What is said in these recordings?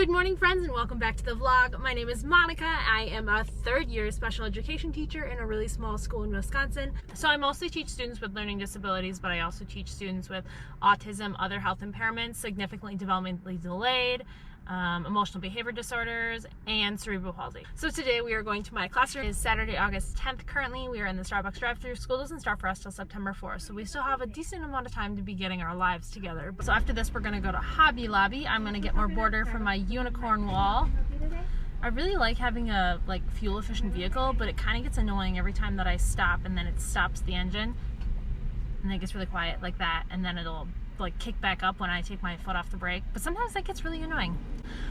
Good morning, friends, and welcome back to the vlog. My name is Monica. I am a third-year special education teacher in a really small school in Wisconsin. So I mostly teach students with learning disabilities, but I also teach students with autism, other health impairments, significantly developmentally delayed, emotional behavior disorders, and cerebral palsy. So today we are going to my classroom. It is Saturday, August 10th. Currently, we are in the Starbucks drive-thru. School doesn't start for us till September 4th, so we still have a decent amount of time to be getting our lives together. So after this, we're gonna go to Hobby Lobby. I'm gonna get more border for my unicorn wall. I really like having a fuel-efficient vehicle, but it kind of gets annoying every time that I stop and then it stops the engine, and then it gets really quiet like that, and then it'll kick back up when I take my foot off the brake. But sometimes that gets really annoying.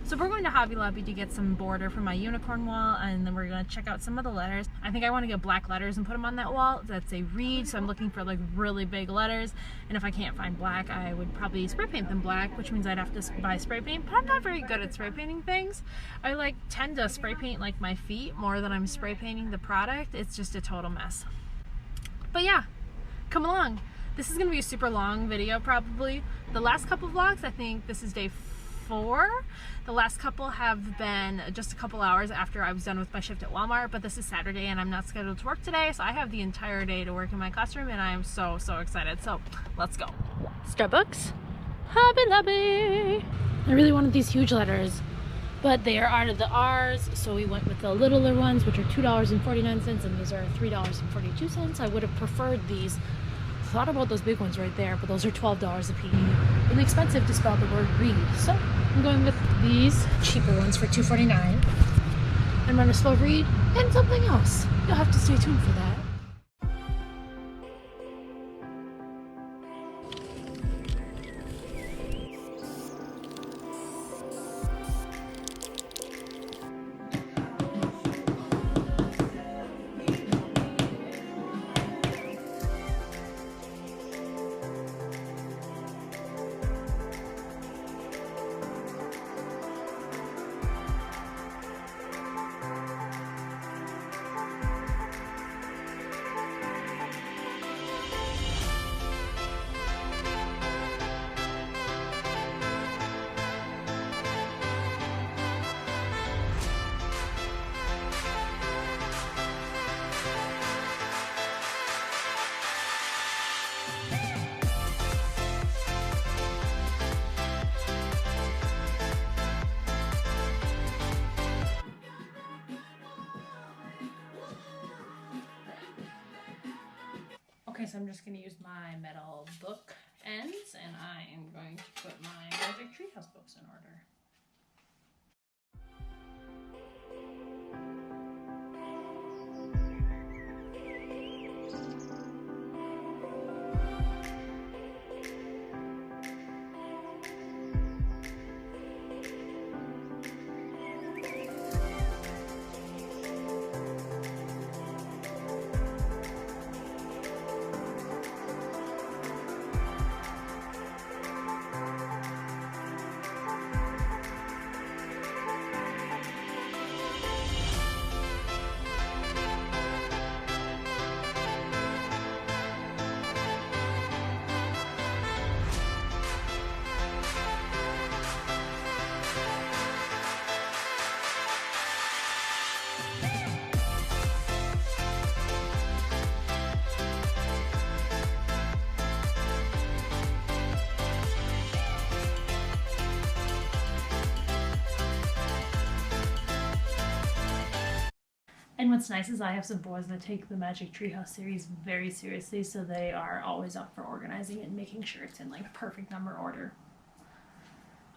So we're going to Hobby Lobby to get some border for my unicorn wall, and then we're going to check out some of the letters. I think I want to get black letters and put them on that wall that say read, so I'm looking for really big letters, and if I can't find black, I would probably spray paint them black, which means I'd have to buy spray paint, but I'm not very good at spray painting things. I tend to spray paint my feet more than I'm spray painting the product. It's just a total mess. But yeah, come along. This is going to be a super long video probably. The last couple vlogs, I think this is day 4. The last couple have been just a couple hours after I was done with my shift at Walmart, but this is Saturday and I'm not scheduled to work today, so I have the entire day to work in my classroom and I am so excited. So let's go. Starbucks, Hobby Lobby. I really wanted these huge letters, but they are out of the R's, so we went with the littler ones, which are $2.49, and these are $3.42. I would have preferred these. Thought about those big ones right there, but those are $12 a piece. Really expensive to spell the word read. So I'm going with these cheaper ones for $2.49. I'm gonna spell read and something else. You'll have to stay tuned for that. Okay, so I'm just going to use my metal book ends, and I am going to put my Magic Treehouse books in order. And what's nice is I have some boys that take the Magic Treehouse series very seriously, so they are always up for organizing it and making sure it's in perfect number order.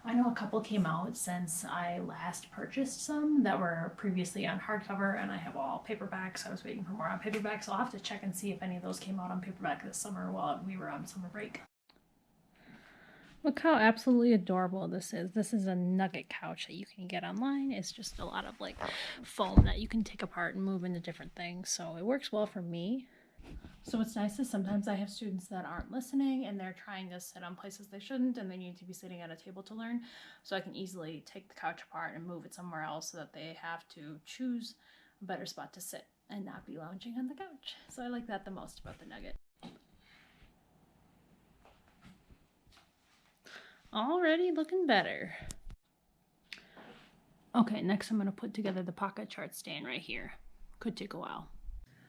I know a couple came out since I last purchased some that were previously on hardcover, and I have all paperbacks. I was waiting for more on paperback, so I'll have to check and see if any of those came out on paperback this summer while we were on summer break. Look how absolutely adorable this is. This is a nugget couch that you can get online. It's just a lot of foam that you can take apart and move into different things. So it works well for me. So what's nice is sometimes I have students that aren't listening and they're trying to sit on places they shouldn't and they need to be sitting at a table to learn. So I can easily take the couch apart and move it somewhere else so that they have to choose a better spot to sit and not be lounging on the couch. So I like that the most about the Nugget. Already looking better. Okay, next I'm going to put together the pocket chart stand right here. Could take a while.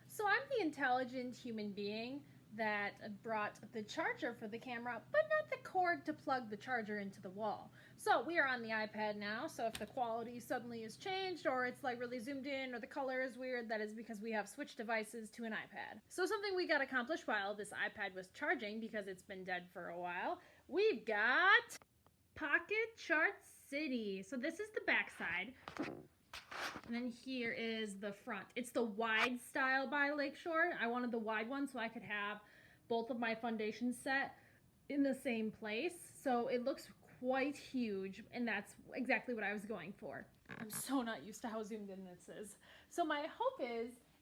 So I'm the intelligent human being that brought the charger for the camera, but not the cord to plug the charger into the wall. So we are on the iPad now, so if the quality suddenly is changed or it's like really zoomed in or the color is weird, that is because we have switched devices to an iPad. So something we got accomplished while this iPad was charging, because it's been dead for a while, we've got Pocket Chart City. So this is the back side. And then here is the front. It's the wide style by Lakeshore. I wanted the wide one so I could have both of my foundations set in the same place. So it looks quite huge, and that's exactly what I was going for. I'm so not used to how zoomed in this is. So my hope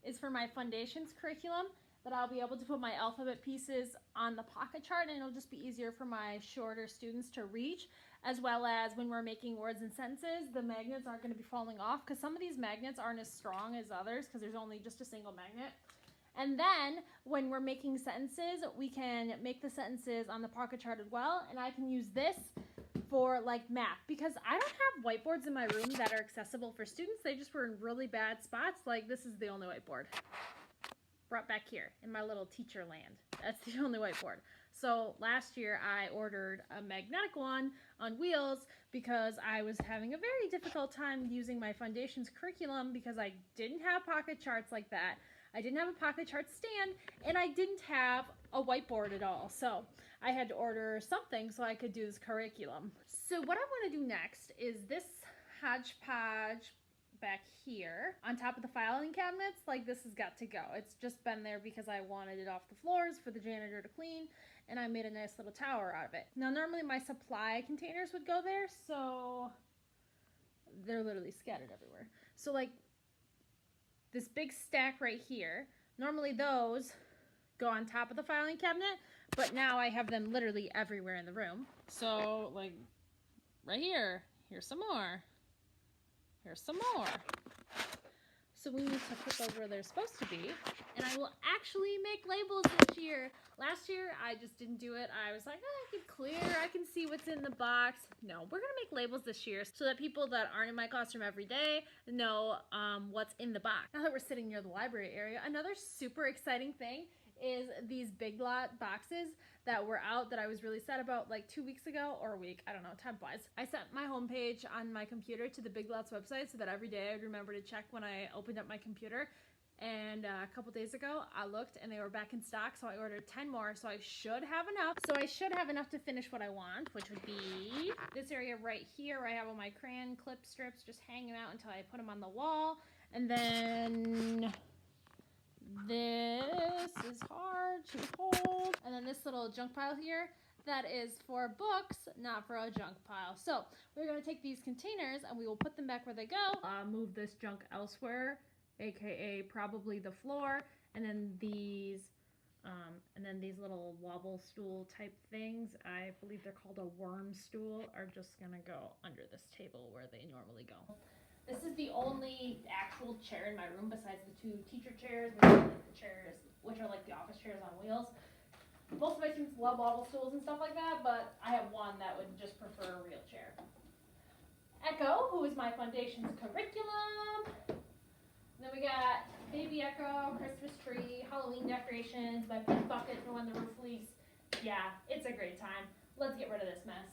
is for my foundations curriculum that I'll be able to put my alphabet pieces on the pocket chart, and it'll just be easier for my shorter students to reach, as well as when we're making words and sentences, the magnets aren't going to be falling off, because some of these magnets aren't as strong as others because there's only just a single magnet. And then when we're making sentences, we can make the sentences on the pocket chart as well, and I can use this for like math, because I don't have whiteboards in my room that are accessible for students. They just were in really bad spots. Like this is the only whiteboard brought back here in my little teacher land. That's the only whiteboard. So last year I ordered a magnetic one on wheels because I was having a very difficult time using my foundations curriculum because I didn't have pocket charts like that. I didn't have a pocket chart stand, and I didn't have a whiteboard at all. So I had to order something so I could do this curriculum. So what I want to do next is this hodgepodge back here on top of the filing cabinets. Like this has got to go. It's just been there because I wanted it off the floors for the janitor to clean, and I made a nice little tower out of it. Now normally my supply containers would go there, so they're literally scattered everywhere. So like this big stack right here, normally those go on top of the filing cabinet, but now I have them literally everywhere in the room. So like right here, here's some more. Here's some more. So we need to put those where they're supposed to be. And I will actually make labels this year. Last year, I just didn't do it. I was like, oh, I can clear. I can see what's in the box. No, we're going to make labels this year so that people that aren't in my classroom every day know what's in the box. Now that we're sitting near the library area, another super exciting thing is these Big Lot boxes that were out that I was really sad about like 2 weeks ago, or a week, I don't know, time-wise. I set my homepage on my computer to the Big Lots website so that every day I'd remember to check when I opened up my computer. And a couple days ago, I looked and they were back in stock, so I ordered 10 more, so I should have enough. So I should have enough to finish what I want, which would be this area right here where I have all my crayon clip strips just hanging out until I put them on the wall. And then this is hard to hold. And then this little junk pile here, that is for books, not for a junk pile. So we're going to take these containers and we will put them back where they go. Move this junk elsewhere, aka probably the floor, and then these little wobble stool type things, I believe they're called a worm stool, are just gonna go under this table where they normally go. This is the only actual chair in my room besides the 2 teacher chairs, which are like the chairs, which are like the office chairs on wheels. Most of my students love wobble stools and stuff like that, but I have one that would just prefer a real chair. Echo, who is my foundations curriculum. Then we got Baby Echo, Christmas tree, Halloween decorations, my pink bucket for when the roof leaks. Yeah, it's a great time. Let's get rid of this mess.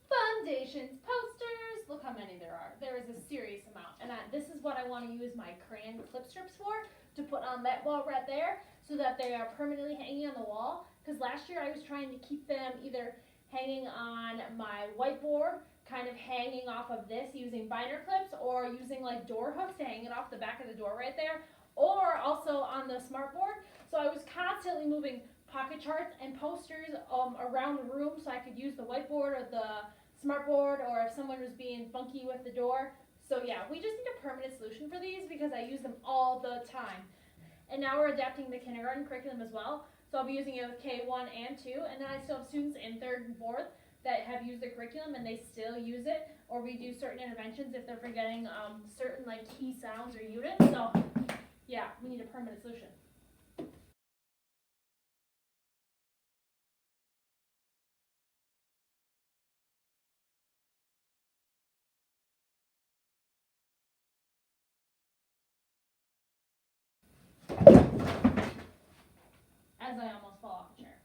Foundations posters. Look how many there are. There is a serious amount. And this is what I want to use my crayon clip strips for, to put on that wall right there so that they are permanently hanging on the wall. Because last year I was trying to keep them either hanging on my whiteboard, kind of hanging off of this using binder clips, or using like door hooks to hang it off the back of the door right there, or also on the smart board. So I was constantly moving pocket charts and posters around the room so I could use the whiteboard or the smartboard, or if someone was being funky with the door. So yeah, we just need a permanent solution for these because I use them all the time. And now we're adapting the kindergarten curriculum as well. So I'll be using it with K1 and 2, and then I still have students in 3rd and 4th that have used the curriculum and they still use it, or we do certain interventions if they're forgetting certain like key sounds or units. So yeah, we need a permanent solution. as I almost fall off a chair.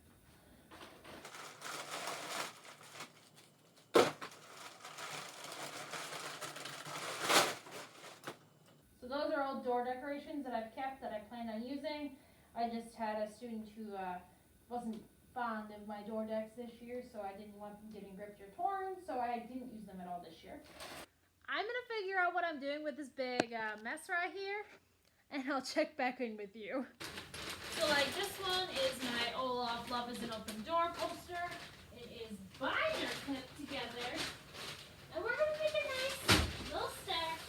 So those are all door decorations that I've kept that I plan on using. I just had a student who wasn't fond of my door decks this year, so I didn't want them getting ripped or torn, so I didn't use them at all this year. I'm gonna figure out what I'm doing with this big mess right here, and I'll check back in with you. So like this one is my Olaf Love is an Open Door poster. It is binder clipped together, and we're gonna make a nice little stack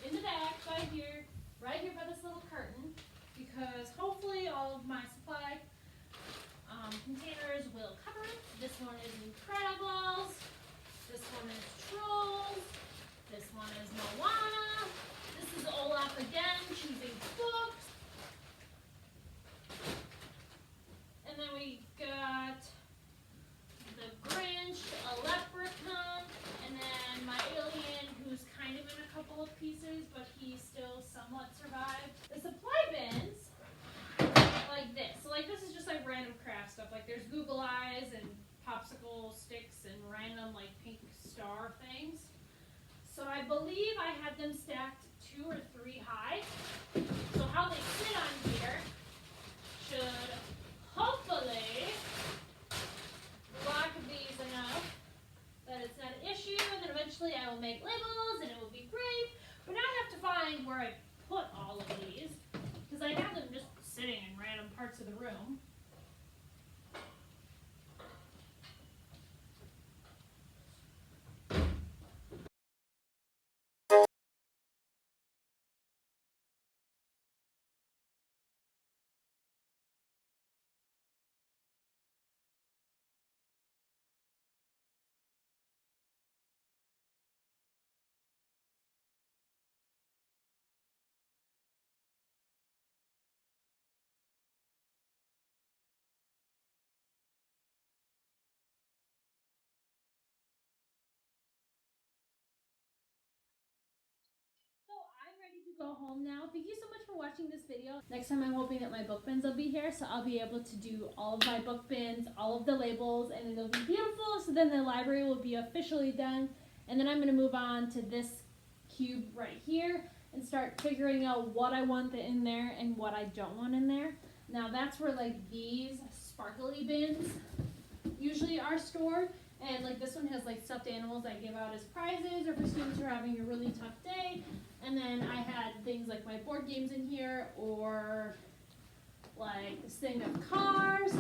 in the back right here by this little curtain, because hopefully all of my supply containers will cover it. This one is Incredibles. This one is Trolls. This one is Moana. This is Olaf again, choosing books. And then we got the Grinch, a Leprechaun, and then my alien, who's kind of in a couple of pieces, but he still somewhat survived. The supply bins, like this. So like this is just like random craft stuff. Like there's Google Eyes and popsicle sticks and random like pink star things. So I believe I had them stacked 2 or 3 high. So how they sit on here should hopefully block these enough that it's not an issue, and then eventually I will make labels and it will be great. But now I have to find where I put all of these, because I have them just sitting in random parts of the room. Go home now. Thank you so much for watching this video. Next time I'm hoping that my book bins will be here, so I'll be able to do all of my book bins, all of the labels, and it'll be beautiful. So then the library will be officially done, and then I'm going to move on to this cube right here and start figuring out what I want in there and what I don't want in there. Now that's where like these sparkly bins usually are stored. And like this one has like stuffed animals I give out as prizes or for students who are having a really tough day. And then I had things like my board games in here, or like this thing of cars.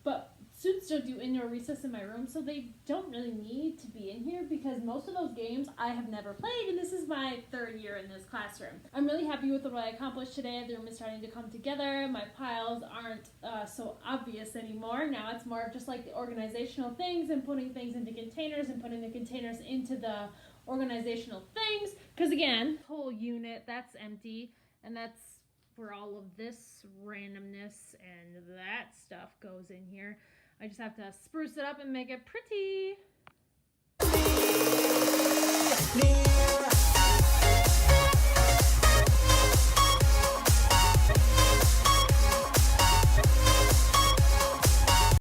But students don't do indoor recess in my room, so they don't really need to be in here because most of those games I have never played, and this is my 3rd year in this classroom. I'm really happy with what I accomplished today. The room is starting to come together. My piles aren't so obvious anymore. Now it's more of just like the organizational things and putting things into containers and putting the containers into the organizational things. Because again, whole unit, that's empty, and that's where all of this randomness and that stuff goes in here. I just have to spruce it up and make it pretty.